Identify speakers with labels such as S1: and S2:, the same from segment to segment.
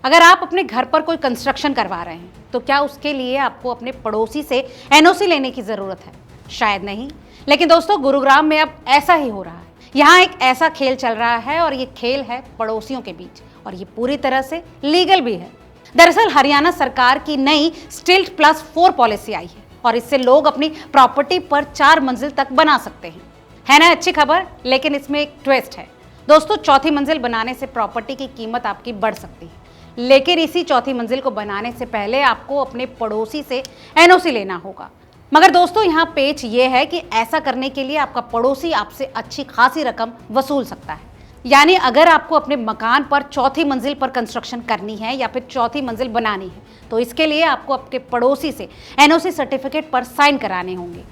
S1: अगर आप अपने घर पर कोई कंस्ट्रक्शन करवा रहे हैं तो क्या उसके लिए आपको अपने पड़ोसी से एनओसी लेने की जरूरत है? शायद नहीं। लेकिन दोस्तों, गुरुग्राम में अब ऐसा ही हो रहा है। यहाँ एक ऐसा खेल चल रहा है और ये खेल है पड़ोसियों के बीच, और ये पूरी तरह से लीगल भी है। दरअसल हरियाणा सरकार की नई स्टिल्ट +4 पॉलिसी आई है और इससे लोग अपनी प्रॉपर्टी पर 4 मंजिल तक बना सकते हैं। है ना अच्छी खबर? लेकिन इसमें एक ट्विस्ट है दोस्तों। चौथी मंजिल बनाने से प्रॉपर्टी की कीमत आपकी बढ़ सकती है, लेकिन इसी चौथी मंजिल को बनाने से पहले आपको अपने पड़ोसी से एनओसी लेना होगा। मगर दोस्तों, यहाँ पेच ये है कि ऐसा करने के लिए आपका पड़ोसी आपसे अच्छी खासी रकम वसूल सकता है। यानी अगर आपको अपने मकान पर चौथी मंजिल पर कंस्ट्रक्शन करनी है या फिर चौथी मंजिल बनानी है, तो इसके लिए आपको आपके पड़ोसी से एनओसी सर्टिफिकेट पर साइन कराने होंगे।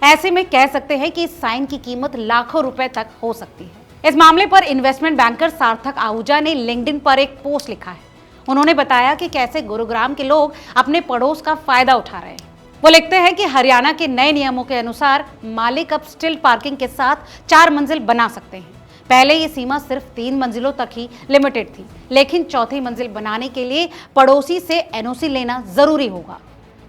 S1: ऐसे में कह सकते हैं कि इस साइन की कीमत लाखों रुपए तक हो सकती है। इस मामले पर इन्वेस्टमेंट बैंकर सार्थक आहूजा ने लिंक्डइन पर एक पोस्ट लिखा है। उन्होंने बताया कि कैसे गुरुग्राम के लोग अपने पड़ोस का फायदा उठा रहे हैं। वो लिखते हैं कि हरियाणा के नए नियमों के अनुसार मालिक अब स्टिल पार्किंग के साथ 4 मंजिल बना सकते हैं। पहले ये सीमा सिर्फ 3 मंजिलों तक ही लिमिटेड थी, लेकिन चौथी मंजिल बनाने के लिए पड़ोसी से एनओसी लेना जरूरी होगा।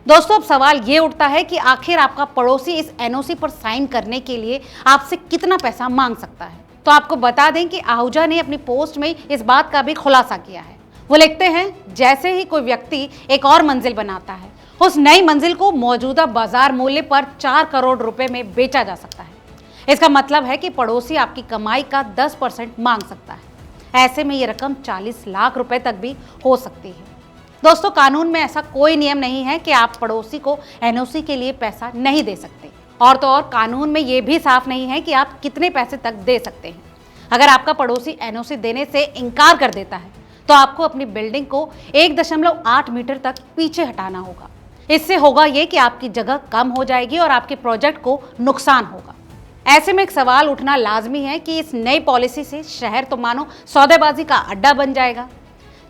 S1: दोस्तों, अब सवाल ये उठता है कि आखिर आपका पड़ोसी इस एनओसी पर साइन करने के लिए आपसे कितना पैसा मांग सकता है। तो आपको बता दें कि आहूजा ने अपनी पोस्ट में इस बात का भी खुलासा किया है। वो लिखते हैं, जैसे ही कोई व्यक्ति एक और मंजिल बनाता है, उस नई मंजिल को मौजूदा बाजार मूल्य पर 4 करोड़ रुपए में बेचा जा सकता है। इसका मतलब है कि पड़ोसी आपकी कमाई का 10% मांग सकता है। ऐसे में ये रकम 40 लाख रुपए तक भी हो सकती है। दोस्तों, कानून में ऐसा कोई नियम नहीं है कि आप पड़ोसी को एनओसी के लिए पैसा नहीं दे सकते, और तो और कानून में ये भी साफ नहीं है कि आप कितने पैसे तक दे सकते हैं। अगर आपका पड़ोसी एनओसी देने से इनकार कर देता है तो आपको अपनी बिल्डिंग को 1.8 मीटर तक पीछे हटाना होगा। इससे होगा ये कि आपकी जगह कम हो जाएगी और आपके प्रोजेक्ट को नुकसान होगा। ऐसे में एक सवाल उठना लाजमी है कि इस नई पॉलिसी से शहर तो मानो सौदेबाजी का अड्डा बन जाएगा।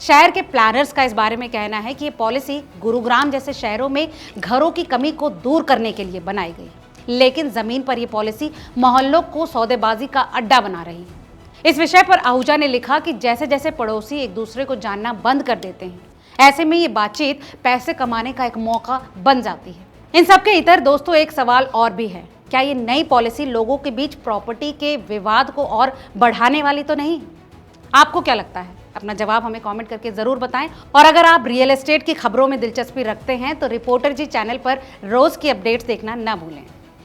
S1: शहर के प्लानर्स का इस बारे में कहना है कि ये पॉलिसी गुरुग्राम जैसे शहरों में घरों की कमी को दूर करने के लिए बनाई गई, लेकिन जमीन पर यह पॉलिसी मोहल्लों को सौदेबाजी का अड्डा बना रही है। इस विषय पर आहूजा ने लिखा कि जैसे जैसे पड़ोसी एक दूसरे को जानना बंद कर देते हैं, ऐसे में ये बातचीत पैसे कमाने का एक मौका बन जाती है। इन सब के इतर दोस्तों, एक सवाल और भी है, क्या ये नई पॉलिसी लोगों के बीच प्रॉपर्टी के विवाद को और बढ़ाने वाली तो नहीं? आपको क्या लगता है? अपना जवाब हमें कमेंट करके जरूर बताएं। और अगर आप रियल एस्टेट की खबरों में दिलचस्पी रखते हैं तो रिपोर्टर जी चैनल पर रोज की अपडेट्स देखना ना भूलें।